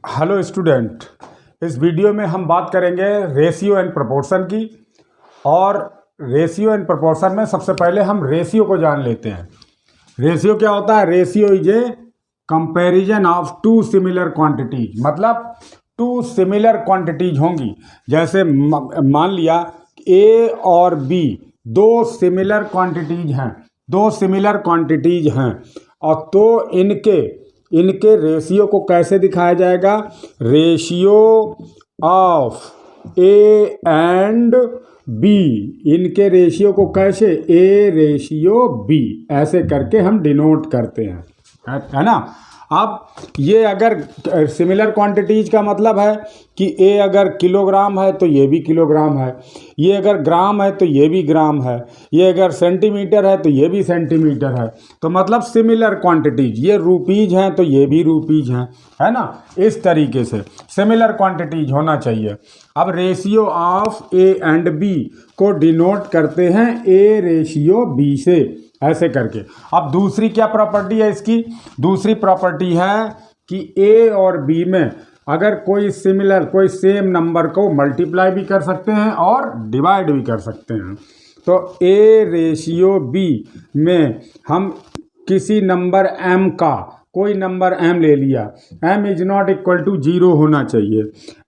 Hello student, इस video में हम बात करेंगे रेशियो एंड प्रोपोर्शन की। और रेशियो एंड प्रोपोर्शन में सबसे पहले हम रेशियो को जान लेते हैं। रेशियो क्या होता है? Ratio is a comparison of two similar quantities. मतलब टू सिमिलर क्वांटिटीज होंगी, जैसे मान लिया ए और बी दो सिमिलर क्वांटिटीज हैं और तो इनके रेशियो को कैसे दिखाया जाएगा? Ratio of A and B. इनके रेशियो को कैसे? ए रेशियो बी, ऐसे करके हम डिनोट करते हैं, है ना। अब ये अगर सिमिलर क्वांटिटीज का मतलब है कि ए अगर किलोग्राम है तो ये भी किलोग्राम है, ये अगर ग्राम है तो ये भी ग्राम है, ये अगर सेंटीमीटर है तो ये भी सेंटीमीटर है। तो मतलब सिमिलर क्वांटिटीज, ये रुपीज हैं तो ये भी रुपीज हैं, है ना। इस तरीके से सिमिलर क्वांटिटीज होना चाहिए। अब ratio of A and B को डिनोट करते हैं ए रेशियो बी से, ऐसे करके। अब दूसरी क्या प्रॉपर्टी है इसकी? दूसरी प्रॉपर्टी है कि ए और बी में अगर कोई सेम नंबर को मल्टीप्लाई भी कर सकते हैं और डिवाइड भी कर सकते हैं। तो ए रेशियो बी में हम किसी नंबर m का, कोई नंबर m ले लिया, m is not equal to 0 होना चाहिए,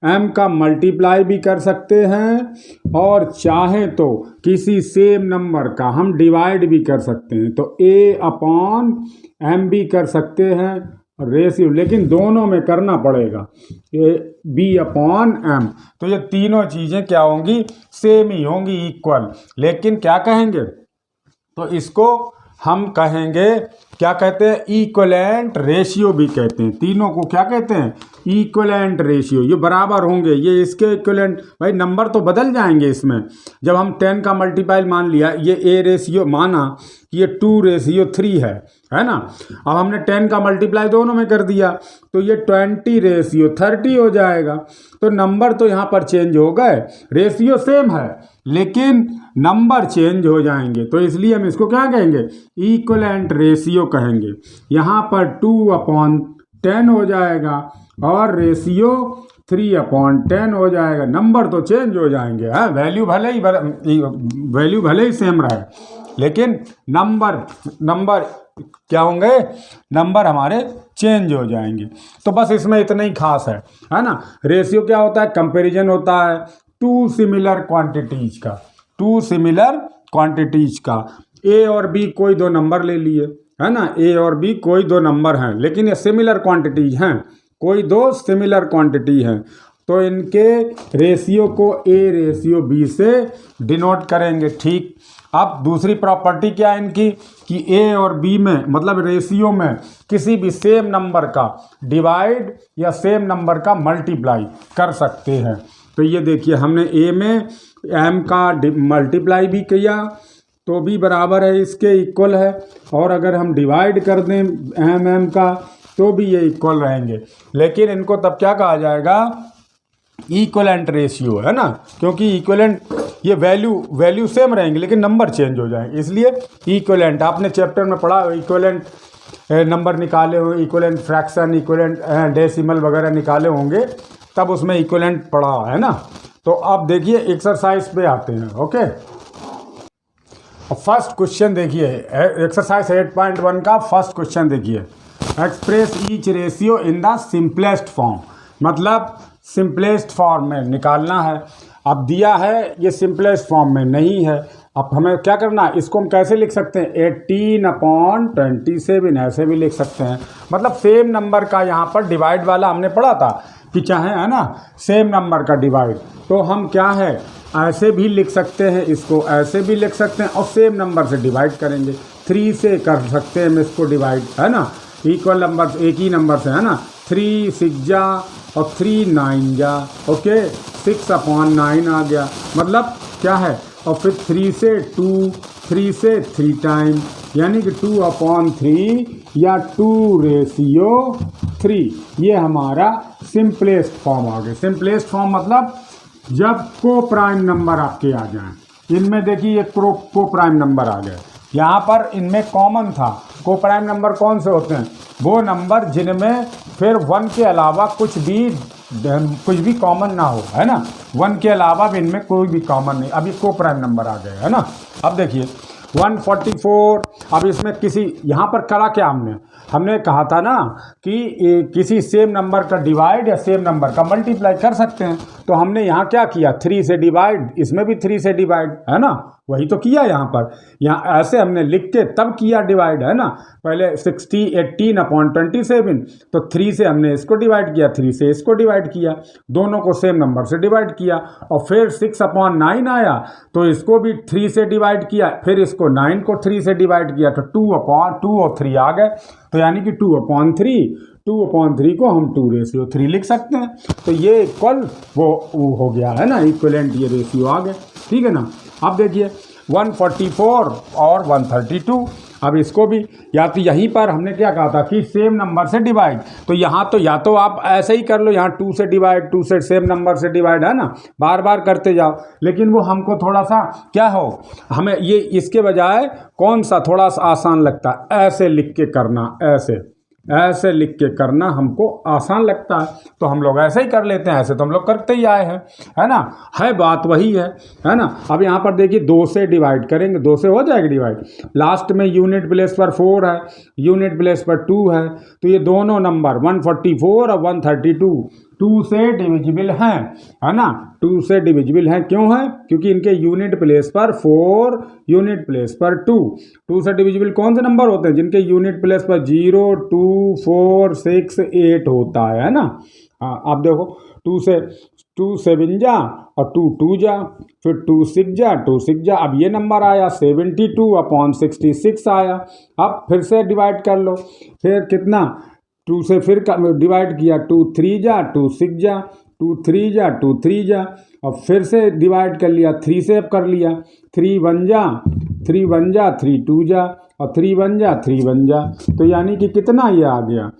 m का मल्टीप्लाई भी कर सकते हैं और चाहें तो किसी सेम नंबर का हम डिवाइड भी कर सकते हैं। तो a अपॉन m भी कर सकते हैं रेशियो, लेकिन दोनों में करना पड़ेगा b अपॉन m। तो ये तीनों चीज़ें क्या होंगी? सेम ही होंगी, इक्वल। लेकिन क्या कहेंगे? तो इसको हम कहेंगे, क्या कहते हैं? इक्विवेलेंट रेशियो भी कहते हैं। तीनों को क्या कहते हैं? Equivalent ratio. ये बराबर होंगे, ये इसके इक्विवेलेंट। भाई नंबर तो बदल जाएंगे इसमें। जब हम 10 का मल्टीपाई मान लिया, ये ए रेशियो माना कि ये 2:3 है ना। अब हमने 10 का मल्टीप्लाई दोनों में कर दिया तो ये 20:30 हो जाएगा। तो नंबर तो यहाँ पर चेंज हो गए, रेशियो सेम है लेकिन नंबर चेंज हो जाएंगे। तो इसलिए हम इसको क्या कहेंगे? इक्विवेलेंट रेशियो कहेंगे। यहाँ पर 2/10 हो जाएगा और रेशियो 3/10 हो जाएगा। नंबर तो चेंज हो जाएंगे, है वैल्यू भले ही सेम रहे, लेकिन नंबर क्या होंगे? नंबर हमारे चेंज हो जाएंगे। तो बस इसमें इतना ही खास है ना। रेशियो क्या होता है? कंपैरिजन होता है टू सिमिलर क्वांटिटीज का। ए और बी कोई दो नंबर ले लिए, है ना। ए और बी कोई दो नंबर हैं, लेकिन ये सिमिलर क्वांटिटीज हैं, कोई दो सिमिलर क्वांटिटी हैं। तो इनके रेशियो को ए रेशियो बी से डिनोट करेंगे, ठीक। अब दूसरी प्रॉपर्टी क्या है इनकी? कि ए और बी में, मतलब रेशियो में, किसी भी सेम नंबर का डिवाइड या सेम नंबर का मल्टीप्लाई कर सकते हैं। तो ये देखिए, हमने ए में m का मल्टीप्लाई भी किया तो भी बराबर है, इसके इक्वल है। और अगर हम डिवाइड कर दें m का तो भी ये इक्वल रहेंगे। लेकिन इनको तब क्या कहा जाएगा? इक्विवेलेंट रेशियो, है ना। क्योंकि इक्विवेलेंट, ये वैल्यू सेम रहेंगे लेकिन नंबर चेंज हो जाएंगे, इसलिए इक्विवेलेंट। आपने चैप्टर में पढ़ा, इक्विवेलेंट नंबर निकाले हो, इक्विवेलेंट फ्रैक्शन, इक्विवेलेंट डेसिमल वगैरह निकाले होंगे, तब उसमें इक्विवेलेंट पढ़ा है ना। तो अब देखिए एक्सरसाइज पे आते हैं। ओके, फर्स्ट क्वेश्चन देखिए, एक्सरसाइज 8.1 का फर्स्ट क्वेश्चन देखिए। Express each ratio in the simplest form. मतलब सिंपलेस्ट फॉर्म में निकालना है। अब दिया है ये सिंपलेस्ट फॉर्म में नहीं है। अब हमें क्या करना है? इसको हम कैसे लिख सकते हैं? 18/27 ऐसे भी लिख सकते हैं। मतलब सेम नंबर का, यहाँ पर डिवाइड वाला हमने पढ़ा था कि चाहे, है ना, सेम नंबर का डिवाइड, तो हम क्या है, ऐसे भी लिख सकते हैं, इसको ऐसे भी लिख सकते हैं और सेम नंबर से डिवाइड करेंगे। 3 से कर सकते हैं हम इसको डिवाइड, है ना। इक्वल नंबर, एक ही नंबर से, है ना। 3 6 जा और 3 9 जा। ओके, 6/9 आ गया। मतलब क्या है? और फिर 3 से 3 टाइम, यानी कि 2/3 या 2:3। ये हमारा सिंपलेस्ट फॉर्म आ गया। सिंपलेस्ट फॉर्म मतलब जब को प्राइम नंबर आपके आ जाएं। इनमें देखिए ये को प्राइम नंबर आ गए, यहाँ पर इनमें कॉमन था। को प्राइम नंबर कौन से होते हैं? वो नंबर जिनमें फिर 1 के अलावा कुछ भी कॉमन ना हो, है ना। 1 के अलावा भी इनमें कोई भी कॉमन नहीं। अब ये को प्राइम नंबर आ गए, है ना। अब देखिए 144। अब इसमें यहाँ पर करा क्या हमने कहा था ना कि किसी सेम नंबर का डिवाइड या सेम नंबर का मल्टीप्लाई कर सकते हैं। तो हमने यहाँ क्या किया, 3 से डिवाइड, इसमें भी 3 से डिवाइड, है ना। वही तो किया यहाँ पर। यहाँ ऐसे हमने लिख के तब किया डिवाइड, है ना। पहले 18/27, तो 3 से हमने इसको डिवाइड किया, 3 से इसको डिवाइड किया, दोनों को सेम नंबर से डिवाइड किया। और फिर 6/9 आया तो इसको भी 3 से डिवाइड किया, फिर इसको 9 को 3 से डिवाइड किया, तो 2/2 और 3 आ गए। तो यानी कि 2/3 को हम 2/3 लिख सकते हैं। तो ये इक्वल वो हो गया, है ना, इक्वलेंट ये रेशियो आ गए, ठीक है ना। अब देखिए 144 और 132। अब इसको भी या तो यहीं पर हमने क्या कहा था कि सेम नंबर से डिवाइड, तो यहाँ तो या तो आप ऐसे ही कर लो, यहाँ 2 से डिवाइड, 2 से सेम नंबर से डिवाइड, है ना, बार बार करते जाओ। लेकिन वो हमको थोड़ा सा क्या हो, हमें ये इसके बजाय कौन सा थोड़ा सा आसान लगता है, ऐसे लिख के करना, ऐसे लिख के करना हमको आसान लगता है, तो हम लोग ऐसे ही कर लेते हैं। ऐसे तो हम लोग करते ही आए हैं, है ना, है बात वही है ना। अब यहाँ पर देखिए 2 से डिवाइड करेंगे, 2 से हो जाएगा डिवाइड। लास्ट में यूनिट प्लेस पर 4 है, यूनिट प्लेस पर 2 है, तो ये दोनों नंबर 144 और 132 2 से डिविजिबल हैं, है ना। 2 से डिविजिबल हैं, क्यों है, क्योंकि इनके यूनिट प्लेस पर 4, यूनिट प्लेस पर 2 से डिविजिबल कौन से नंबर होते हैं, जिनके यूनिट प्लेस पर 0, 2, 4, 6, 8 होता है ना। हाँ, आप देखो 2 से 2 7 जा और 2 2 जा, फिर 2 6 जा, 2 6 जा। अब ये नंबर आया 72/66 आया। अब फिर से डिवाइड कर लो, फिर कितना, 2 से फिर डिवाइड किया, 2 3 जा, 2 6 जा, 2 3 जा, 2 3 जा, और फिर से डिवाइड कर लिया, 3 से अब कर लिया, 3 1 जा, 3 1 जा, 3 2 जा, और 3 1 जा, 3 1 जा। तो यानी कि कितना ये आ गया,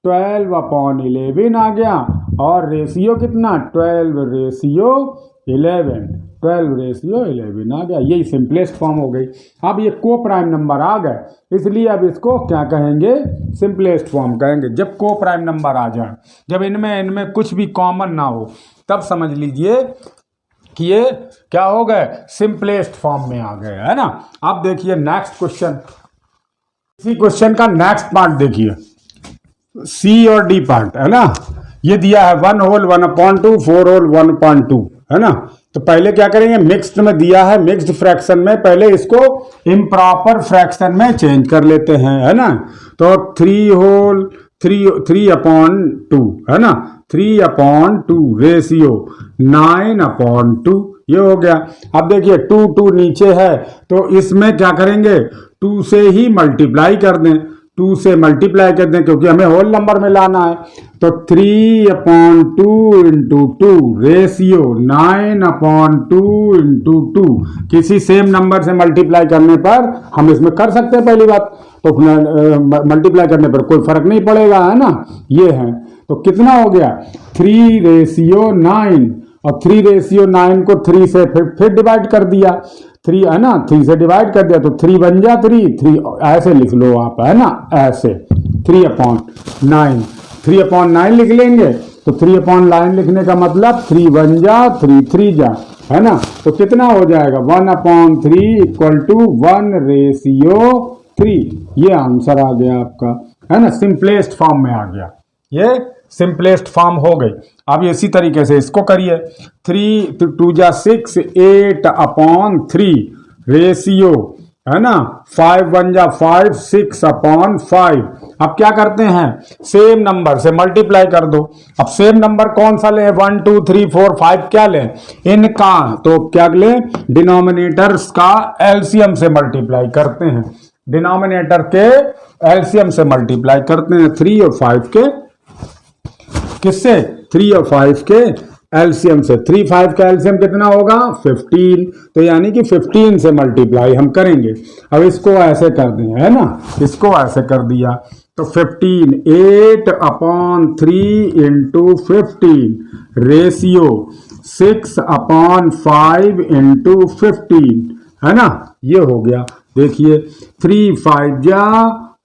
12/11 आ गया। और रेशियो कितना, 12/11 आ गया। यही सिंपलेस्ट फॉर्म हो गई। अब ये को प्राइम नंबर आ गए, इसलिए अब इसको क्या कहेंगे, सिंपलेस्ट फॉर्म कहेंगे। जब को प्राइम नंबर आ जाए, जब इनमें कुछ भी कॉमन ना हो, तब समझ लीजिए कि ये क्या हो गए, सिंपलेस्ट फॉर्म में आ गए, है ना। अब देखिए नेक्स्ट क्वेश्चन, इसी क्वेश्चन का नेक्स्ट पार्ट देखिए, सी और डी पार्ट, है ना। ये दिया है 1 होल 1/2, 4 होल 1/2, है ना। तो पहले क्या करेंगे, मिक्स्ड में दिया है, मिक्स्ड फ्रैक्शन में पहले इसको इम्प्रॉपर फ्रैक्शन में चेंज कर लेते हैं, है ना। तो 3/2, है ना, 3/2 रेशियो 9/2, ये हो गया। अब देखिए 2 2 नीचे है, तो इसमें क्या करेंगे, 2 से ही मल्टीप्लाई कर दें, 2 से मल्टीप्लाई कर दें, क्योंकि हमें होल नंबर में लाना है। तो 3/2 × 2 रेशियो 9/2 × 2। किसी सेम नंबर से मल्टीप्लाई करने पर हम इसमें कर सकते हैं, पहली बात तो मल्टीप्लाई करने पर कोई फर्क नहीं पड़ेगा, है ना। ये है, तो कितना हो गया, 3/9, और 3/9 को 3 से फिर डिवाइड कर दिया, 3, है ना, 3 से डिवाइड कर दिया, तो 3 1 जा 3 ऐसे लिख लो आप, है ना, ऐसे 3/9 लिख लेंगे। तो 3/9 लिखने का मतलब 3 1 जा 3 जा, है ना। तो कितना हो जाएगा, 1/3 = 1/3। ये आंसर आ गया आपका, है ना, सिंपलेस्ट फॉर्म में आ गया, ये सिंपलेस्ट फॉर्म हो गई। अब इसी तरीके से इसको करिए, 3 2 जा 6, 8/3 रेशियो, है ना, 5 1 जा 5, 6/5। अब क्या करते हैं, सेम नंबर से मल्टीप्लाई कर दो। अब सेम नंबर कौन सा लें, 1 2 3 4 5 क्या लें, इनका, तो क्या लें, डिनोमिनेटर्स का एलसीएम से मल्टीप्लाई करते हैं, डिनोमिनेटर के एलसीएम से मल्टीप्लाई करते हैं, 3 और 5 के, किससे, 3 और 5 के एलसीएम से। 3 5 का एलसीएम कितना होगा, 15। तो यानी कि 15 से मल्टीप्लाई हम करेंगे। अब इसको ऐसे कर दें, है ना, इसको ऐसे कर दिया, तो 15 8/3 × 15 रेशियो 6/5 × 15, है ना, ये हो गया। देखिए 3 5 जा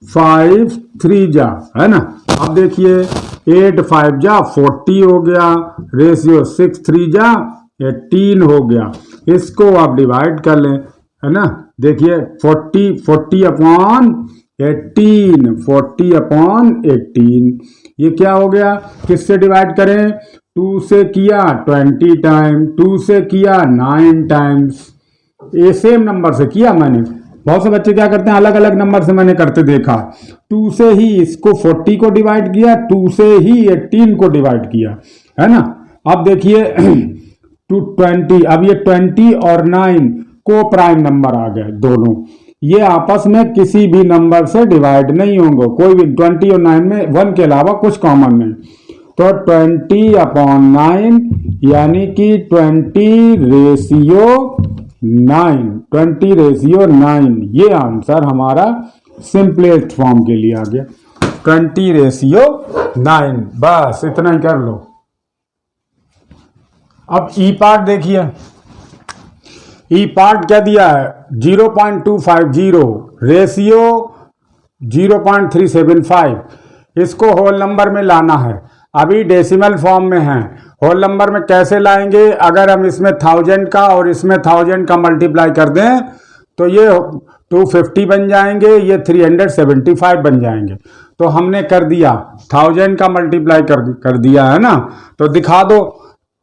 5 3 जा, है ना। अब देखिए 8 5 जा 40 हो गया, रेशियो 6 3 जा 18 हो गया। इसको आप डिवाइड कर लें, है ना। देखिए 40 अपॉन 18, 40 अपॉन 18, ये क्या हो गया, किससे डिवाइड करें, 2 से किया 20 टाइम, 2 से किया 9 टाइम्स, ये सेम नंबर से किया मैंने। बहुत से बच्चे क्या करते हैं, अलग अलग नंबर से मैंने करते देखा। 2 से ही इसको 40 को डिवाइड किया, 2 से ही 18 को डिवाइड किया, है ना। अब देखिए 20, अब ये 20 और 9 को प्राइम नंबर आ गए दोनों, ये आपस में किसी भी नंबर से डिवाइड नहीं होंगे, कोई भी 20 और 9 में 1 के अलावा कुछ कॉमन नहीं। तो 20 अपॉन 9 यानी कि 20 रेशियो 9, 20 रेशियो 9, ये आंसर हमारा सिंपलेस्ट फॉर्म के लिए आ गया, 20 रेशियो 9। बस इतना ही कर लो। अब ई पार्ट देखिए, ई पार्ट क्या दिया है, 0.250 रेशियो 0.375, इसको होल नंबर में लाना है। अभी डेसिमल फॉर्म में है, होल नंबर में कैसे लाएंगे, अगर हम इसमें 1000 का और इसमें 1000 का मल्टीप्लाई कर दें तो ये 250 बन जाएंगे, ये 375 बन जाएंगे। तो हमने कर दिया 1000 का मल्टीप्लाई कर दिया, है ना। तो दिखा दो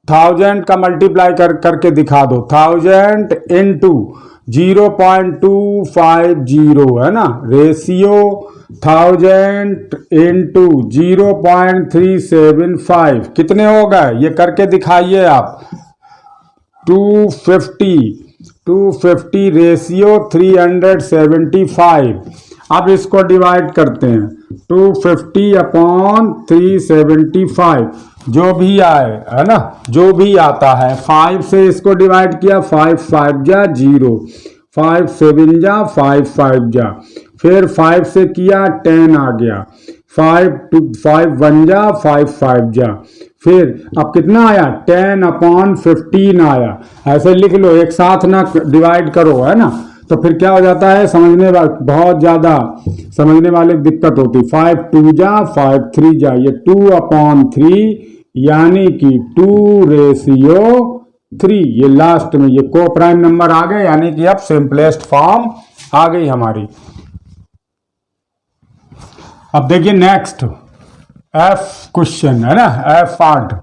1000 का मल्टीप्लाई करके दिखा दो, 1000 इंटू 0.250, है ना, रेशियो 1000 इंटू 0.375 कितने हो गए, ये करके दिखाइए आप। 250 रेशियो 375। अब इसको डिवाइड करते हैं, 250 अपॉन 375, जो भी आए, है ना, जो भी आता है। 5 से इसको डिवाइड किया, 5 5 जा 0, 5 7 जा 5 5 जा, फिर 5 से किया 10 आ गया, 5 1 जा 5 5 जा, फिर अब कितना आया 10 अपॉन 15 आया। ऐसे लिख लो, एक साथ ना डिवाइड करो, है ना, तो फिर क्या हो जाता है, समझने वाले बहुत ज्यादा समझने वाले दिक्कत होती। 5 2 जा 5 3 जा, ये 2 अपॉन 3 यानी कि 2 रेशियो 3, ये लास्ट में ये को प्राइम नंबर आ गए, यानी कि अब सिंपलेस्ट फॉर्म आ गई हमारी। अब देखिए नेक्स्ट एफ क्वेश्चन, है ना, F part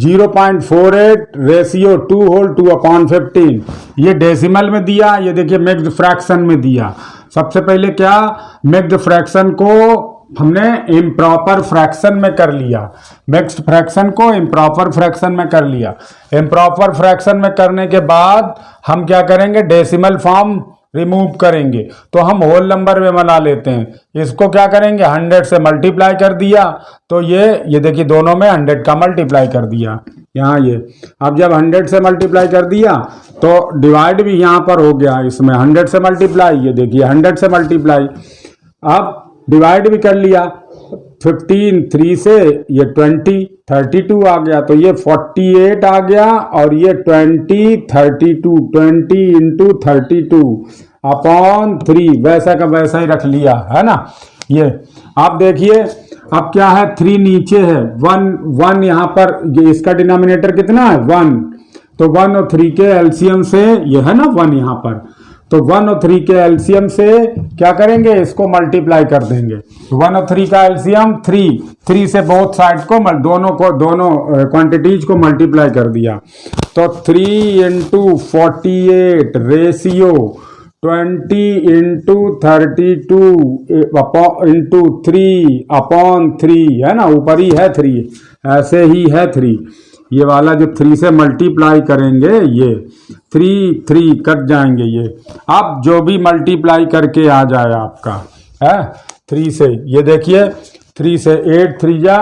0.48 ratio 2 whole 2 upon 15, ये डेसिमल में दिया, ये देखिए मिक्स्ड फ्रैक्शन में दिया। सबसे पहले क्या, मिक्स्ड फ्रैक्शन को हमने इम्प्रॉपर फ्रैक्शन में कर लिया, मिक्स्ड फ्रैक्शन को इम्प्रॉपर फ्रैक्शन में कर लिया। इम्प्रॉपर फ्रैक्शन में करने के बाद हम क्या करेंगे, डेसिमल फॉर्म रिमूव करेंगे, तो हम होल नंबर में बना लेते हैं। इसको क्या करेंगे, 100 से मल्टीप्लाई कर दिया, तो ये देखिए दोनों में 100 का मल्टीप्लाई कर दिया यहाँ ये। अब जब 100 से मल्टीप्लाई कर दिया तो डिवाइड भी यहाँ पर हो गया, इसमें 100 से मल्टीप्लाई, ये देखिए 100 से मल्टीप्लाई। अब डिवाइड भी कर लिया, 15 3 से ये 20 32 आ गया, तो ये 48 आ गया, और ये 20 32 20 इंटू 32 अपॉन 3, वैसा का वैसा ही रख लिया, है ना। ये आप देखिए अब क्या है, 3 नीचे है, 1 यहाँ पर, ये इसका डिनोमिनेटर कितना है 1, तो 1 और 3 के एलसीएम से, ये है ना 1 यहाँ पर, तो 1 और 3 के एलसीएम से क्या करेंगे, इसको मल्टीप्लाई कर देंगे। 1 और 3 का एलसीएम 3 से बोथ साइड को दोनों क्वांटिटीज को मल्टीप्लाई कर दिया, तो 3 into 48 ratio 20 into 32 into 3 upon 3, है ना, ऊपर ही है 3, ऐसे ही है 3, ये वाला जो 3 से मल्टीप्लाई करेंगे, ये 3 कट जाएंगे ये। अब जो भी मल्टीप्लाई करके आ जाए आपका है 3 से, ये देखिए 3 से 8 3 जा,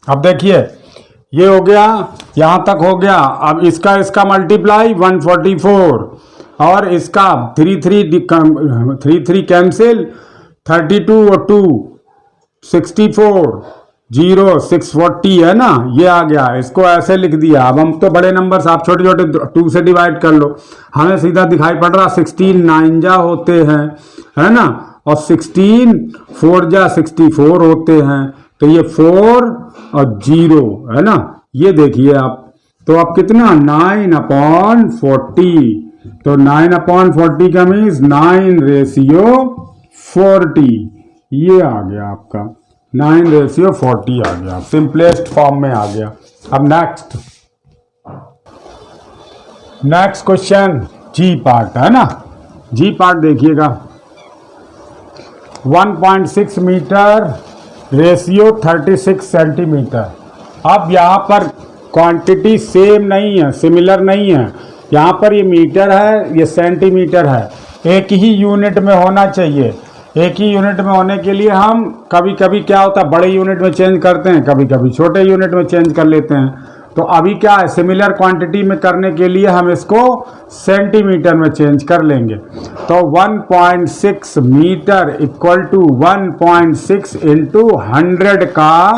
अब देखिए ये हो गया, यहां तक हो गया। अब इसका मल्टीप्लाई 144, और इसका 3 कैंसिल, 32 और 2 64 0 640, है ना, ये आ गया। इसको ऐसे लिख दिया। अब हम तो बड़े नंबर आप छोटे छोटे 2 से डिवाइड कर लो, हमें सीधा दिखाई पड़ रहा 16 9 जा होते हैं, है ना, और 16 4 जा 64 होते हैं, तो ये 4 और 0 है ना, ये देखिए आप। तो अब कितना 9/40, तो 9/40 का मीन्स 9/40, ये आ गया आपका 9/40 आ गया, सिंपलेस्ट फॉर्म में आ गया। अब नेक्स्ट क्वेश्चन जी पार्ट है ना, जी पार्ट देखिएगा। 1.6 मीटर रेशियो 36 सेंटीमीटर। अब यहाँ पर क्वांटिटी सेम नहीं है, सिमिलर नहीं है। यहाँ पर ये मीटर है, ये सेंटीमीटर है, एक ही यूनिट में होना चाहिए। एक ही यूनिट में होने के लिए हम कभी कभी क्या होता है, बड़े यूनिट में चेंज करते हैं, कभी कभी छोटे यूनिट में चेंज कर लेते हैं। तो अभी क्या है, सिमिलर क्वांटिटी में करने के लिए हम इसको सेंटीमीटर में चेंज कर लेंगे। तो 1.6 मीटर इक्वल टू 1.6 इंटू 100 का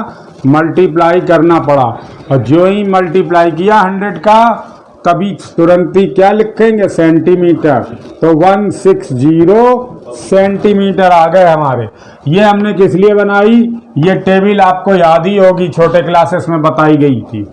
मल्टीप्लाई करना पड़ा, और जो ही मल्टीप्लाई किया 100 का, तभी तुरंत ही क्या लिखेंगे, सेंटीमीटर। तो 160 सेंटीमीटर आ गए हमारे। ये हमने किस लिए बनाई, ये टेबल आपको याद ही होगी, छोटे क्लासेस में बताई गई थी।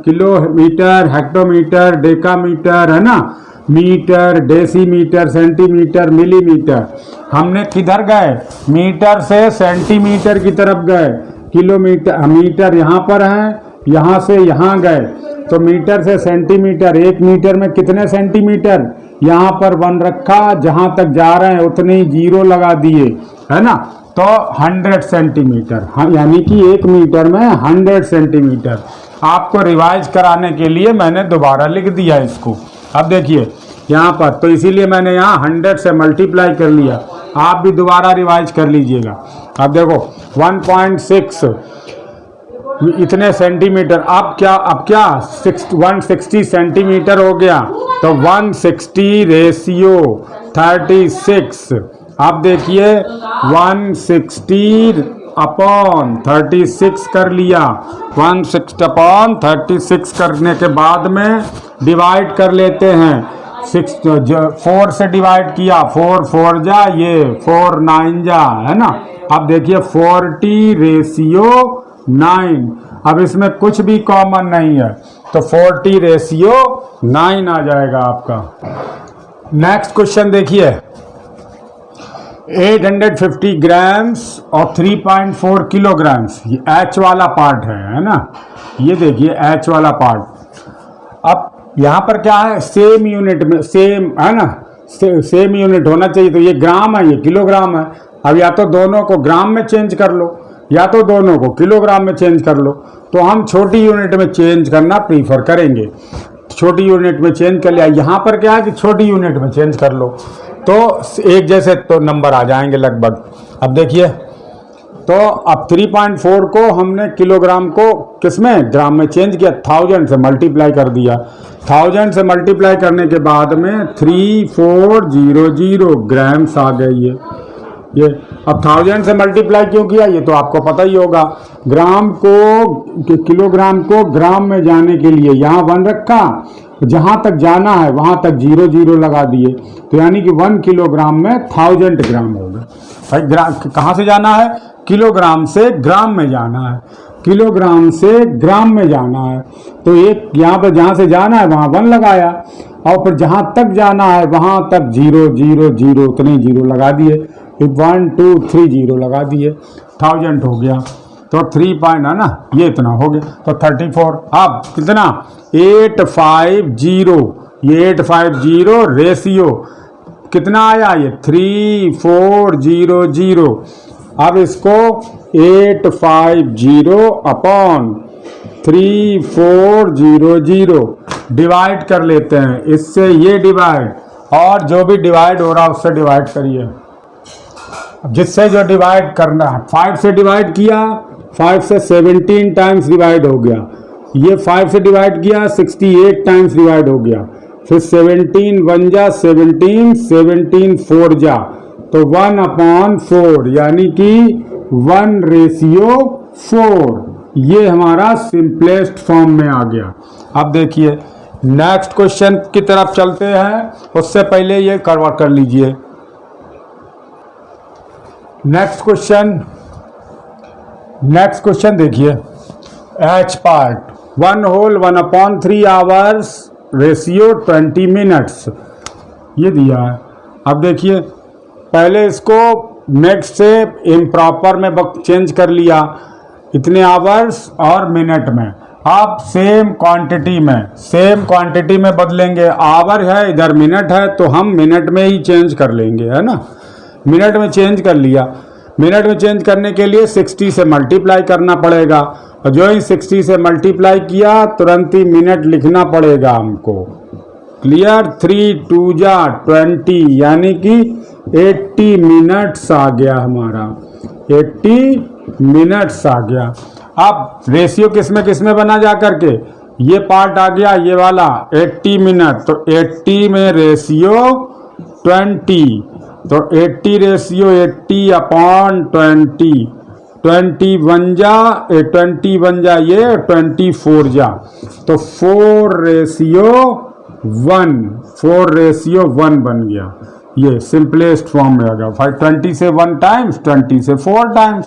किलोमीटर, हेक्टोमीटर, डेकामीटर है ना, मीटर, डेसीमीटर, सेंटीमीटर, मिलीमीटर। हमने किधर गए, मीटर से सेंटीमीटर की तरफ गए। किलोमीटर, मीटर यहाँ पर है, यहाँ से यहाँ गए, तो मीटर से सेंटीमीटर। 1 मीटर में कितने सेंटीमीटर, यहाँ पर 1 रखा, जहाँ तक जा रहे हैं उतने ही 0 लगा दिए, है ना। तो 100 सेंटीमीटर, हाँ, यानी कि 1 मीटर में 100 सेंटीमीटर। आपको रिवाइज कराने के लिए मैंने दोबारा लिख दिया इसको। अब देखिए यहाँ पर, तो इसीलिए मैंने यहाँ 100 से मल्टीप्लाई कर लिया। आप भी दोबारा रिवाइज कर लीजिएगा। अब देखो 1.6 इतने सेंटीमीटर, अब क्या 160 सेंटीमीटर हो गया, तो 160 रेशियो 36। अब देखिए 160 अपॉन 36 कर लिया। 160 अपॉन 36 करने के बाद में डिवाइड कर लेते हैं। 4 से डिवाइड किया, 4 4 जा, ये 4 9 जा, है ना। अब देखिए 40 रेशियो 9। अब इसमें कुछ भी कॉमन नहीं है, तो 40 रेशियो 9 आ जाएगा आपका। नेक्स्ट क्वेश्चन देखिए, 850 ग्राम्स और 3.4 किलोग्राम्स, ये एच वाला पार्ट है ना। ये देखिए एच वाला पार्ट। अब यहाँ पर क्या है, सेम यूनिट में, सेम है ना, सेम यूनिट होना चाहिए। तो ये ग्राम है, ये किलोग्राम है। अब या तो दोनों को ग्राम में चेंज कर लो, या तो दोनों को किलोग्राम में चेंज कर लो। तो हम छोटी यूनिट में चेंज करना प्रीफर करेंगे। छोटी यूनिट में चेंज कर लिया। यहाँ पर क्या है कि छोटी यूनिट में चेंज कर लो, तो एक जैसे तो नंबर आ जाएंगे लगभग। अब देखिए, तो अब 3.4 को हमने किलोग्राम को किसमें, ग्राम में चेंज किया, 1000 से मल्टीप्लाई कर दिया। 1000 से मल्टीप्लाई करने के बाद में 3400 ग्राम्स आ गई ये। अब 1000 से मल्टीप्लाई क्यों किया, ये तो आपको पता ही होगा। ग्राम को, किलोग्राम को ग्राम में जाने के लिए यहाँ 1 रखा, जहाँ तक जाना है वहाँ तक 0 0 लगा दिए, तो यानी कि 1 किलोग्राम में 1000 ग्राम होगा। भाई कहाँ से जाना है, किलोग्राम से ग्राम में जाना है, किलोग्राम से ग्राम में जाना है। तो एक यहाँ पर जहाँ से जाना है वहाँ 1 लगाया, और फिर जहाँ तक जाना है वहाँ तक 0 0 0 उतने 0 लगा दिए, फिर 1 2 3 0 लगा दिए, 1000 हो गया। तो 3 पॉइंट है ना, ये इतना हो गया, तो 34। अब कितना, 850, ये 850 रेशियो कितना आया, ये 3400। अब इसको 850 अपॉन 3400 डिवाइड कर लेते हैं। इससे ये डिवाइड, और जो भी डिवाइड हो रहा है उससे डिवाइड करिए। जिससे जो डिवाइड करना है, 5 से डिवाइड किया, 5 से 17 टाइम्स डिवाइड हो गया। ये 5 से डिवाइड किया, 68 टाइम्स डिवाइड हो गया। फिर 17 1 जा 17, 17 4 जा, तो 1/4, यानी कि 1/4। ये हमारा सिंपलेस्ट फॉर्म में आ गया। अब देखिए नेक्स्ट क्वेश्चन की तरफ चलते हैं, उससे पहले ये कर लीजिए। नेक्स्ट क्वेश्चन देखिए, H part 1 whole 1/3 hours ratio 20 minutes ये दिया है। अब देखिए पहले इसको नेक्स्ट से इम्प्रॉपर में चेंज कर लिया, इतने आवर्स और मिनट में। अब सेम क्वांटिटी में बदलेंगे, आवर है इधर मिनट है तो हम मिनट में ही चेंज कर लेंगे, है ना। मिनट में चेंज कर लिया, मिनट में चेंज करने के लिए 60 से मल्टीप्लाई करना पड़ेगा, और जो ही 60 से मल्टीप्लाई किया तुरंत ही मिनट लिखना पड़ेगा हमको। क्लियर, 3 2 जा 20 यानी कि 80 मिनट्स आ गया हमारा, 80 मिनट्स आ गया। अब रेशियो किस में बना जा करके, ये पार्ट आ गया ये वाला 80 मिनट, तो 80 में रेशियो 20, तो 80 रेशियो 80/20, 20 बन जा 24 जा, तो 4:1 बन गया। ये सिंपलेस्ट फॉर्म में आ गया। 20 से 1 टाइम्स, 20 से 4 टाइम्स,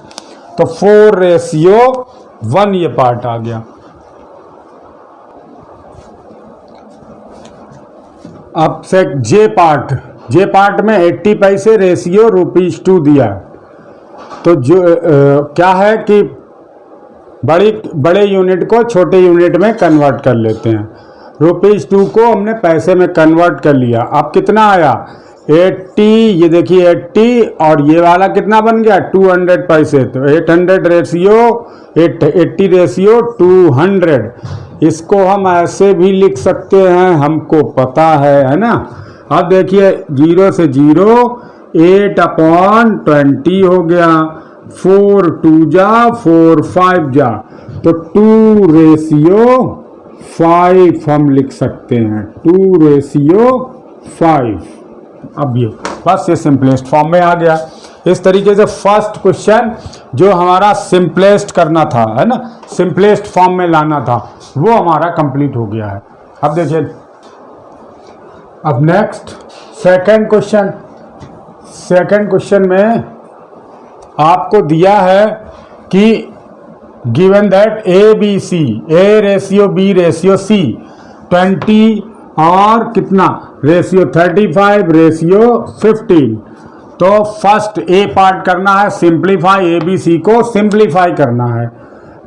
तो 4:1 ये पार्ट आ गया। अब से जे पार्ट में 80 पैसे रेशियो ₹2 दिया है। तो जो क्या है कि बड़े यूनिट को छोटे यूनिट में कन्वर्ट कर लेते हैं। ₹2 को हमने पैसे में कन्वर्ट कर लिया। अब कितना आया 80, ये देखिए 80, और ये वाला कितना बन गया 200 पैसे, तो 80 रेशियो 200। इसको हम ऐसे भी लिख सकते हैं, हमको पता है ना। अब देखिए 0 से 0 8/20 हो गया, 4 2 जा 4 5 जा, तो 2:5 हम लिख सकते हैं, 2:5। अब ये बस ये सिंपलेस्ट फॉर्म में आ गया। इस तरीके से फर्स्ट क्वेश्चन जो हमारा सिंपलेस्ट करना था, है ना, सिंपलेस्ट फॉर्म में लाना था, वो हमारा कंप्लीट हो गया है। अब देखिए, अब नेक्स्ट सेकंड क्वेश्चन में आपको दिया है कि गिवन दैट A/B/C 20 और कितना रेशियो 35:15। तो फर्स्ट ए पार्ट करना है सिंप्लीफाई, ABC को सिंप्लीफाई करना है।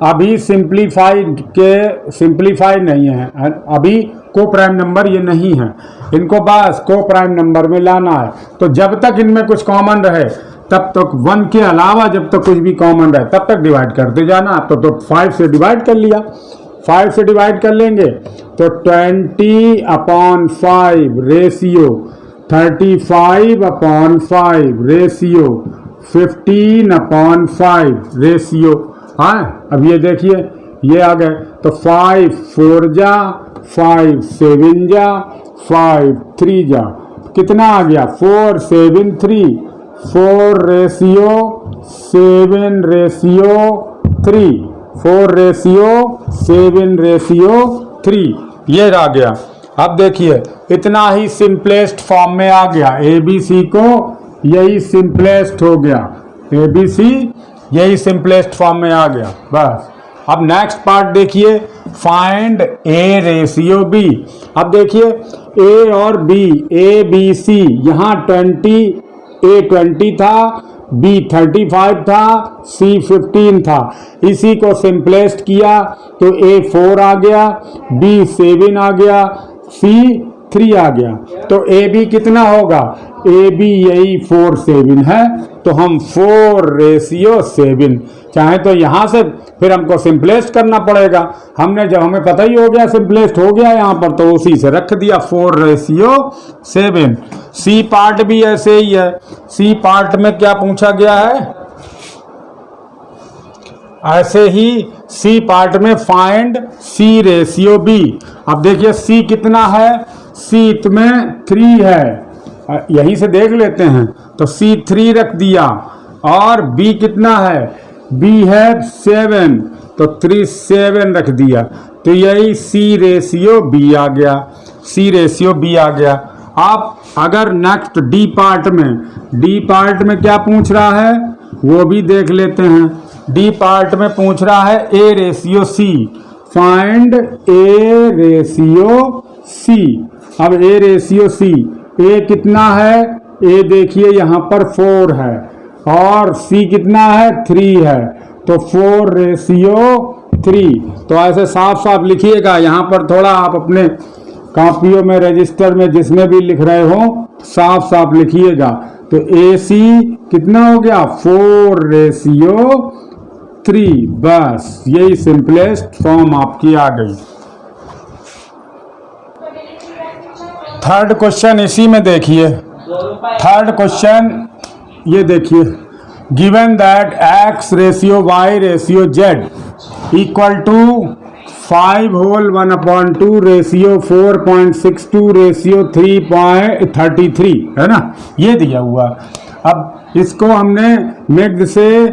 अभी सिंप्लीफाई नहीं है, अभी को प्राइम नंबर ये नहीं है, इनको बस को प्राइम नंबर में लाना है। तो जब तक इनमें कुछ कॉमन रहे तब तक 1 के अलावा जब तक कुछ भी कॉमन रहे तब तक डिवाइड करते जाना। तो 5 से डिवाइड कर लिया, 5 से डिवाइड कर लेंगे तो 20/5 रेशियो 35/5 रेशियो 15/5 रेशियो। हाँ, अब ये देखिए ये आ गए, तो 5 4 जा 5 7 जा 5 3 जा, कितना आ गया 4 7 3, 4:7:3, 4:7:3 ये आ गया। अब देखिए इतना ही सिंपलेस्ट फॉर्म में आ गया, ABC को यही सिंपलेस्ट हो गया, ABC यही सिंपलेस्ट फॉर्म में आ गया बस। अब नेक्स्ट पार्ट देखिए, फाइंड A/B। अब देखिए A और B, ABC, यहाँ 20, A 20 था, B 35 था, C 15 था। इसी को सिंपलेस्ट किया तो A 4 आ गया, B 7 आ गया, C 3 आ गया। तो AB कितना होगा, AB यही 4 7 है, तो हम 4:7, चाहे तो यहाँ से फिर हमको सिंपलेस्ट करना पड़ेगा। हमने जब हमें पता ही हो गया सिंपलेस्ट हो गया यहाँ पर, तो उसी से रख दिया 4:7। सी पार्ट भी ऐसे ही है। सी पार्ट में क्या पूछा गया है, ऐसे ही सी पार्ट में फाइंड C/B। अब देखिए C कितना है, C में 3 है, यहीं से देख लेते हैं, तो C 3 रख दिया। और B कितना है, B है 7, तो 3 7 रख दिया, तो यही C/B आ गया, C/B आ गया। आप अगर नेक्स्ट D पार्ट में क्या पूछ रहा है, वो भी देख लेते हैं। डी पार्ट में पूछ रहा है A ratio C, find A ratio C. अब ए रेशियो सी, ए कितना है, ए देखिए यहाँ पर 4 है और सी कितना है 3 है, तो 4 रेशियो 3। तो ऐसे साफ साफ लिखिएगा, यहाँ पर थोड़ा आप अपने कॉपियों में रजिस्टर में जिसमें भी लिख रहे हो साफ साफ लिखिएगा। तो ए सी कितना हो गया 4 रेशियो 3, बस यही सिंपलेस्ट फॉर्म आपकी आ गई। थर्ड क्वेश्चन इसी में देखिए, थर्ड क्वेश्चन ये देखिए, given that x ratio y ratio z equal to 5 whole 1/2 ratio 4.62 ratio 3.33 है ना, ये दिया हुआ। अब इसको हमने मिक्स से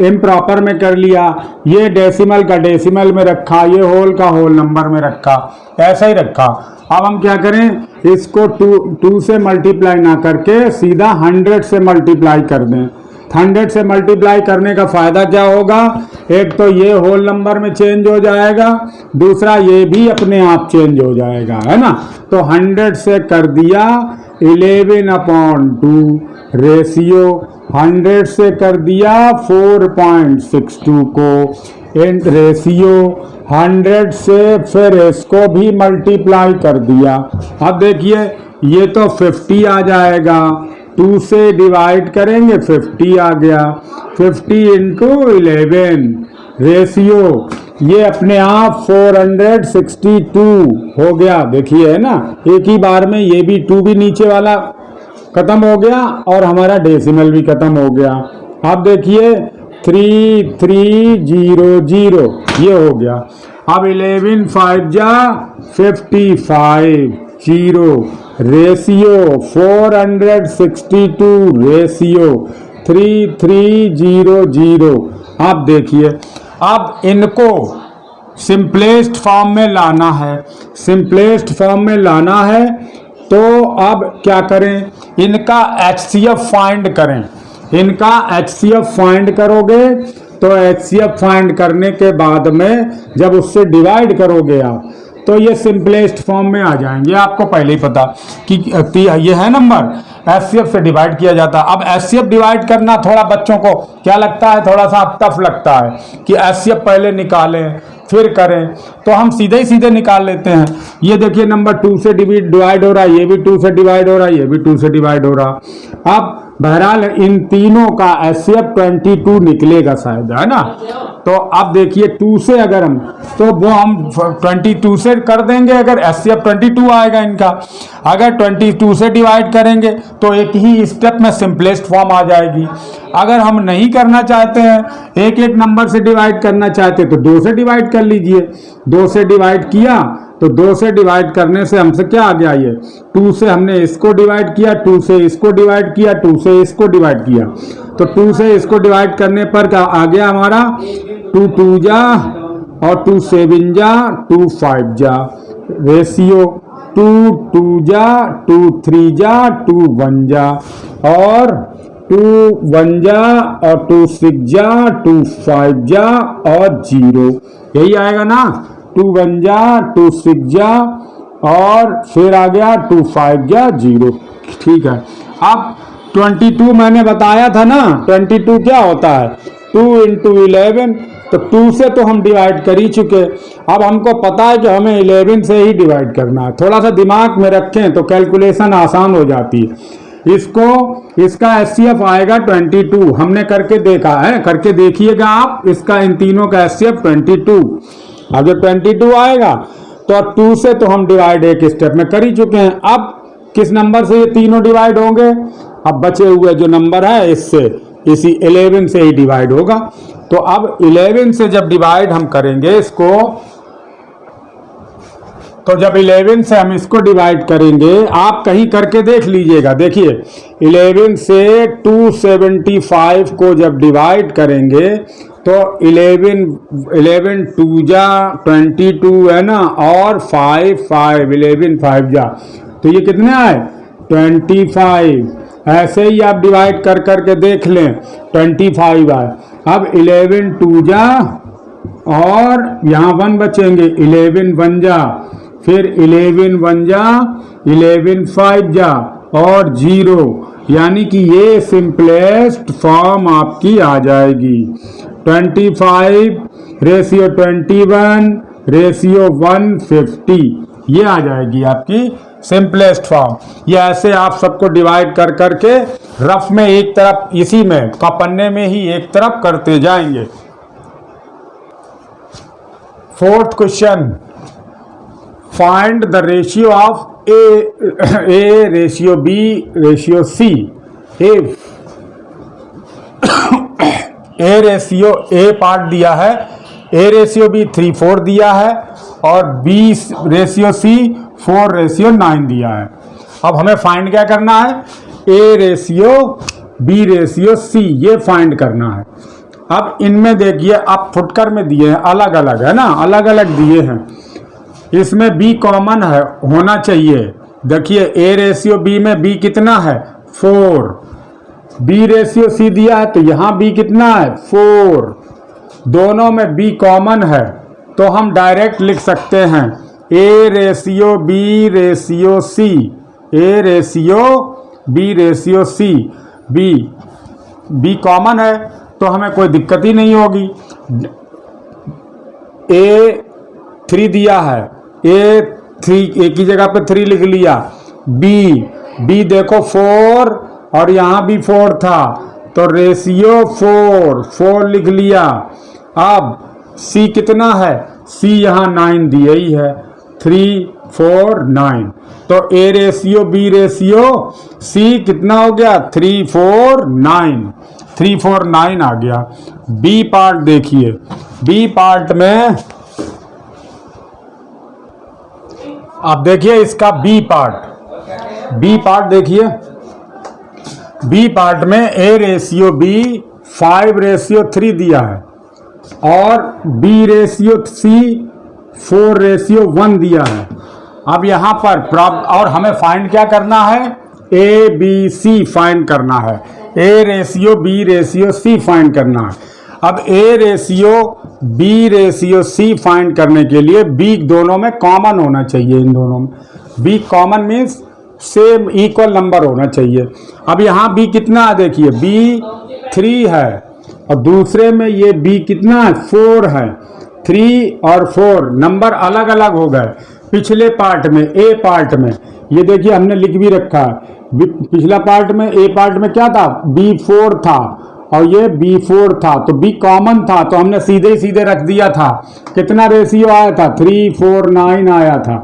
इम्प्रॉपर में कर लिया, ये डेसिमल का डेसिमल में रखा, ये होल का होल नंबर में रखा, ऐसा ही रखा। अब हम क्या करें, इसको 2 से मल्टीप्लाई ना करके सीधा 100 से मल्टीप्लाई कर दें। 100 से मल्टीप्लाई करने का फ़ायदा क्या होगा, एक तो ये होल नंबर में चेंज हो जाएगा, दूसरा ये भी अपने आप चेंज हो जाएगा, है ना। तो 100 से कर दिया 11/2 रेशियो 100 से कर दिया 4.62 को एंड रेशियो 100 से फिर इसको भी मल्टीप्लाई कर दिया। अब देखिए ये तो 50 आ जाएगा, 2 से डिवाइड करेंगे 50 आ गया, 50 इंटू 11 रेशियो ये अपने आप 462 हो गया। देखिए है ना, एक ही बार में ये भी 2 भी नीचे वाला खत्म हो गया और हमारा डेसिमल भी खत्म हो गया। अब देखिए 3300 ये हो गया। अब 11 5 जा 55 0 रेशियो 462 रेशियो 3300। आप देखिए अब इनको सिंपलेस्ट फॉर्म में लाना है, सिंपलेस्ट फॉर्म में लाना है। तो अब क्या करें, इनका HCF फाइंड करें। इनका HCF फाइंड करोगे तो HCF फाइंड करने के बाद में जब उससे डिवाइड करोगे आप तो ये सिंपलेस्ट फॉर्म में आ जाएंगे। आपको पहले ही पता कि ये है नंबर, HCF से डिवाइड किया जाता है। अब HCF डिवाइड करना थोड़ा बच्चों को क्या लगता है, थोड़ा सा टफ लगता है कि HCF पहले निकालें फिर करें, तो हम सीधे ही सीधे निकाल लेते हैं। ये देखिए नंबर 2 से डिवाइड हो रहा है, ये भी 2 से डिवाइड हो रहा है, ये भी 2 से डिवाइड हो रहा। अब बहरहाल इन तीनों का HCF 22 निकलेगा शायद, है ना। तो अब देखिए 2 से अगर हम तो वो हम 22 से कर देंगे, अगर HCF 22 आएगा इनका। अगर 22 से डिवाइड करेंगे तो एक ही स्टेप में सिंपलेस्ट फॉर्म आ जाएगी। अगर हम नहीं करना चाहते हैं, एक एक नंबर से डिवाइड करना चाहते हैं तो 2 से डिवाइड कर लीजिए। 2 से डिवाइड किया तो 2 से डिवाइड करने से हमसे क्या आ गया, ये 2 से हमने इसको डिवाइड किया, 2 से इसको डिवाइड किया, 2 से इसको डिवाइड किया। तो 2 से इसको डिवाइड करने पर क्या आ गया हमारा 2 2 जा और 2 7 जा 2 5 जा रेशियो 2 2 जा 2 3 जा 2 1 जा और 2 1 जा और 2 6 जा 2 5 जा और 0, यही आएगा ना। 2 1 जा 2 6 जा और फिर आ गया 2 5 जा 0, ठीक है। अब 22 मैंने बताया था ना, 22 क्या होता है 2 इंटू 11, तो 2 से तो हम डिवाइड कर ही चुके। अब हमको पता है कि हमें 11 से ही डिवाइड करना है। थोड़ा सा दिमाग में रखें तो कैलकुलेशन आसान हो जाती है। इसका HCF आएगा 22, हमने करके देखा है, करके देखिएगा आप। इसका इन तीनों का HCF 22। अब जब 22 आएगा तो 2 से तो हम डिवाइड एक स्टेप में कर ही चुके हैं। अब किस नंबर से ये तीनों डिवाइड होंगे, अब बचे हुए जो नंबर है इससे इसी 11 से ही डिवाइड होगा। तो अब 11 से जब डिवाइड हम करेंगे इसको, तो जब 11 से हम इसको डिवाइड करेंगे, आप कहीं करके देख लीजिएगा। देखिए 11 से 275 को जब डिवाइड करेंगे तो 11 2 जा 22 है ना, और 5 5 11 5 जा, तो ये कितने आए 25। ऐसे ही आप डिवाइड कर करके देख लें, 25 आए। अब 11 2 जा और यहाँ 1 बचेंगे, 11 1 जा, फिर 11 1 जा, 11 5 जा और 0, यानी कि ये सिंपलेस्ट फॉर्म आपकी आ जाएगी। 25 रेशियो 21 रेशियो 150, ये आ जाएगी आपकी सिंपलेस्ट फॉर्म। ये ऐसे आप सबको डिवाइड कर करके रफ में एक तरफ इसी में का पन्ने में ही एक तरफ करते जाएंगे। 4th question, find the ratio of A ratio B ratio C. A ratio A part दिया है, ए रेशियो बी 3/4 दिया है और बी रेशियो सी 4/9 दिया है। अब हमें फाइंड क्या करना है, A ratio B ratio C, ये फाइंड करना है। अब इनमें देखिए, अब फुटकर में दिए हैं, अलग अलग है ना, अलग अलग दिए हैं। इसमें बी कॉमन है, होना चाहिए। देखिए ए रेशियो बी में बी कितना है 4, बी रेशियो सी दिया है तो यहाँ बी कितना है 4, दोनों में बी कॉमन है तो हम डायरेक्ट लिख सकते हैं A ratio B ratio C, A ratio B ratio C. B common है तो हमें कोई दिक्कत ही नहीं होगी। ए 3 दिया है, ए 3 एक ही जगह पे 3 लिख लिया। बी देखो 4 और यहाँ भी 4 था तो रेशियो 4 लिख लिया। अब सी कितना है, सी यहाँ 9 दिया ही है, 3 4 9, तो A ratio B ratio C कितना हो गया 3 4 9, 3 4 9 आ गया। बी पार्ट देखिए, बी पार्ट में अब देखिए इसका बी पार्ट देखिए, बी पार्ट में ए रेशियो बी 5/3 दिया है और बी रेशियो सी 4/1 दिया है। अब यहाँ पर और हमें फाइंड क्या करना है, ए बी सी फाइंड करना है, A ratio B ratio C find करना है। अब A ratio B ratio C find करने के लिए बी दोनों में कॉमन होना चाहिए, इन दोनों में B common means same equal number होना चाहिए। अब यहाँ बी कितना है देखिए, बी 3 है और दूसरे में ये बी कितना है 4 है। 3 और 4 नंबर अलग अलग हो गए। पिछले पार्ट में ए पार्ट में ये देखिए हमने लिख भी रखा है, पिछला पार्ट में ए पार्ट में क्या था B4 था और ये B4 था तो बी कॉमन था तो हमने सीधे रख दिया था। कितना रेशियो आया था 3 4 9 आया था।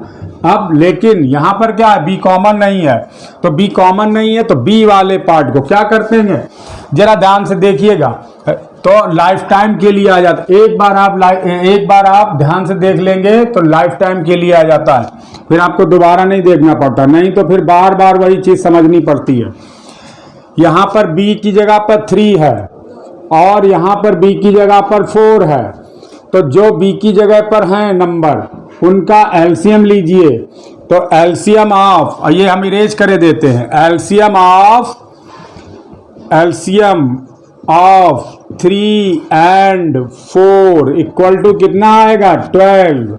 अब लेकिन यहाँ पर क्या है, बी कॉमन नहीं है, तो बी कॉमन नहीं है तो बी वाले पार्ट को क्या करते हैं, जरा ध्यान से देखिएगा तो लाइफ टाइम के लिए आ जाता है। एक बार आप ध्यान से देख लेंगे तो लाइफ टाइम के लिए आ जाता है, फिर आपको दोबारा नहीं देखना पड़ता, नहीं तो फिर बार बार वही चीज समझनी पड़ती है। यहाँ पर बी की जगह पर 3 है और यहाँ पर बी की जगह पर 4 है, तो जो बी की जगह पर हैं नंबर उनका एलसीएम लीजिए। तो एलसीएम ऑफ, ये हम इरेज करे देते हैं, LCM of 3 and 4 equal to कितना आएगा 12।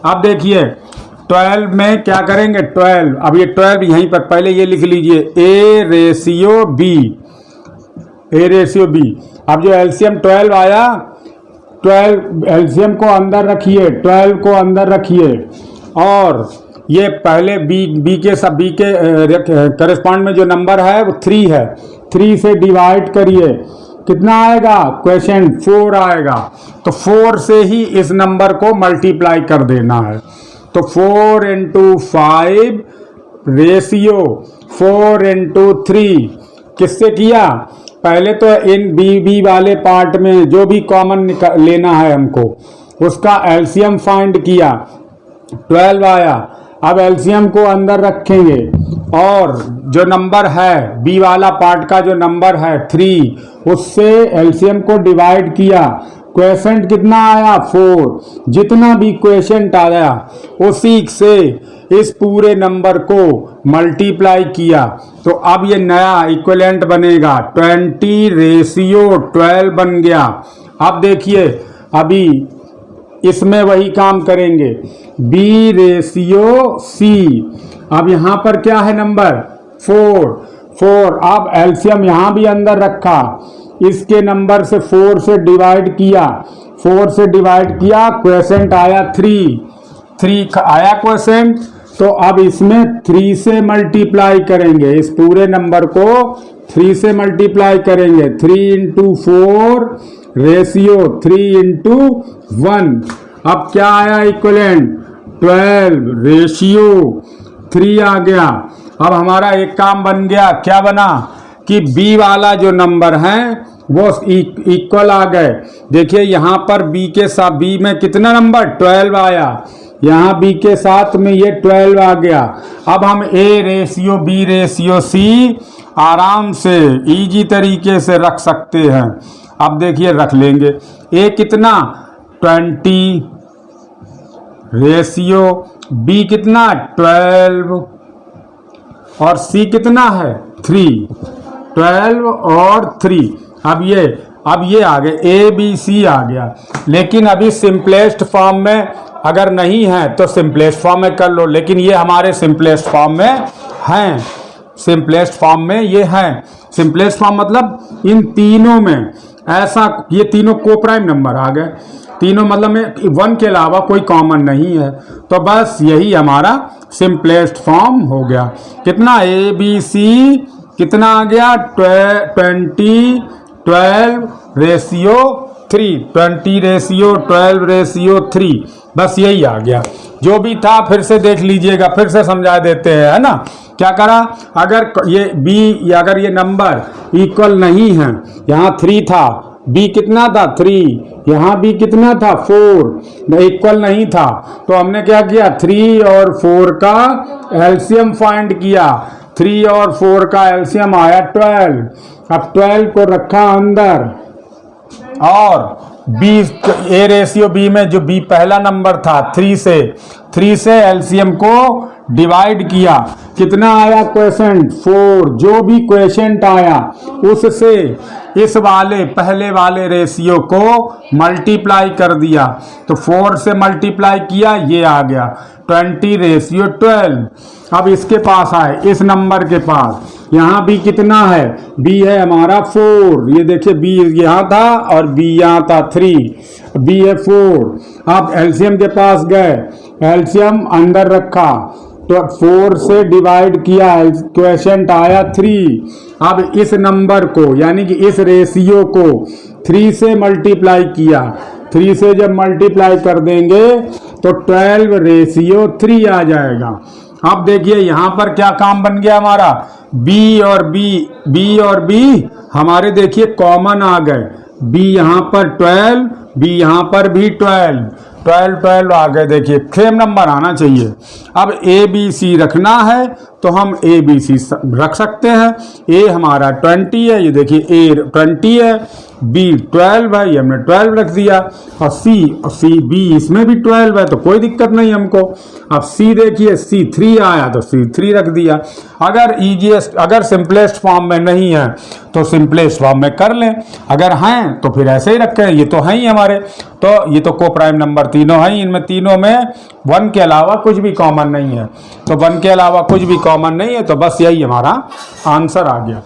अब देखिए 12 में क्या करेंगे 12, अब ये 12 यहीं पर पहले ये लिख लीजिए ए रेशियो बी। अब जो एलसीएम 12 आया, 12 एलसीएम को अंदर रखिए, 12 को अंदर रखिए और ये पहले बी के करेस्पॉन्ड में जो नंबर है वो 3 है, 3 से डिवाइड करिए, कितना आएगा क्वेश्चन 4 आएगा, तो 4 से ही इस नंबर को मल्टीप्लाई कर देना है। तो 4 × 5 रेशियो 4 × 3 किससे किया, पहले तो इन बी वाले पार्ट में जो भी कॉमन लेना है हमको उसका एलसीएम फाइंड किया, 12 आया। अब एलसीएम को अंदर रखेंगे और जो नंबर है बी वाला पार्ट का जो नंबर है 3, उससे एलसीएम को डिवाइड किया क्वेश्चन कितना आया 4। जितना भी क्वेश्चन आया उसी से इस पूरे नंबर को मल्टीप्लाई किया तो अब ये नया इक्विवेलेंट बनेगा 20:12 बन गया। अब देखिए अभी इसमें वही काम करेंगे B/C। अब यहाँ पर क्या है नंबर 4। अब एलसीएम यहाँ भी अंदर रखा, इसके नंबर से 4 से डिवाइड किया, क्वेश्चन आया 3 आया क्वेश्चन। तो अब इसमें 3 से मल्टीप्लाई करेंगे, इस पूरे नंबर को 3 से मल्टीप्लाई करेंगे। 3 × 4 रेशियो 3 × 1। अब क्या आया इक्विवेलेंट 12 रेशियो 3 आ गया। अब हमारा एक काम बन गया, क्या बना कि बी वाला जो नंबर है वो इक्वल आ गए। देखिए यहाँ पर बी के साथ बी में कितना नंबर 12 आया, यहाँ बी के साथ में ये 12 आ गया। अब हम A/B/C आराम से इजी तरीके से रख सकते हैं। अब देखिए रख लेंगे। ए कितना 20 रेशियो बी कितना 12 और सी कितना है 3, 12 और 3। अब ये आ गए ABC आ गया। लेकिन अभी सिंपलेस्ट फॉर्म में अगर नहीं है तो सिंपलेस्ट फॉर्म में कर लो, लेकिन ये हमारे सिंपलेस्ट फॉर्म में हैं, सिंपलेस्ट फॉर्म में ये हैं। सिंपलेस्ट फॉर्म मतलब इन तीनों में ऐसा, ये तीनों कोप्राइम नंबर आ गए, तीनों मतलब में 1 के अलावा कोई कॉमन नहीं है। तो बस यही हमारा सिंपलेस्ट फॉर्म हो गया। कितना ABC कितना आ गया 20 12 रेशियो 3, 20:12:3। बस यही आ गया। जो भी था फिर से देख लीजिएगा, फिर से समझा देते हैं, है ना। क्या करा, अगर ये बी अगर ये नंबर इक्वल नहीं है, यहाँ 3 था, बी कितना था 3, यहाँ बी कितना था 4, इक्वल नहीं था तो हमने क्या किया 3 और 4 का एलसीएम फाइंड किया। 3 और 4 का एलसीएम आया 12। अब 12 को रखा अंदर और A/B में जो B पहला नंबर था 3 से एलसीएम को डिवाइड किया। कितना आया क्वेश्चन 4। जो भी क्वेश्चन आया उससे इस वाले पहले वाले रेशियो को मल्टीप्लाई कर दिया। तो 4 से मल्टीप्लाई किया, ये आ गया 20:12। अब इसके पास आए, इस नंबर के पास यहाँ भी कितना है, बी है हमारा 4। ये देखिए बी यहाँ था और बी यहाँ था 3, बी है 4। अब एलसीएम के पास गए, एलसीएम अंदर रखा तो 4 से डिवाइड किया, क्वेश्चन आया 3। अब इस नंबर को यानी कि इस रेशियो को 3 से मल्टीप्लाई किया, 3 से जब मल्टीप्लाई कर देंगे तो 12:3 आ जाएगा। अब देखिए यहाँ पर क्या काम बन गया हमारा, बी और बी हमारे देखिए कॉमन आ गए। बी यहाँ पर 12, बी यहाँ पर भी 12 आ गए। देखिए सेम नंबर आना चाहिए। अब ABC रखना है तो हम ABC रख सकते हैं। A हमारा 20 है, ये देखिए A 20 है, B 12 है, ये हमने 12 रख दिया। और B इसमें भी 12 है तो कोई दिक्कत नहीं हमको। अब C देखिए C 3 आया तो C 3 रख दिया। अगर सिंपलेस्ट फॉर्म में नहीं है तो सिंपलेस्ट फॉर्म में कर लें, अगर हैं तो फिर ऐसे ही रखें। ये तो हैं ही हमारे, तो ये तो कोप्राइम नंबर तीनों हैं, इनमें तीनों में 1 के अलावा कुछ भी कॉमन नहीं है। तो 1 के अलावा कुछ भी कॉमन नहीं है, तो बस यही हमारा आंसर आ गया।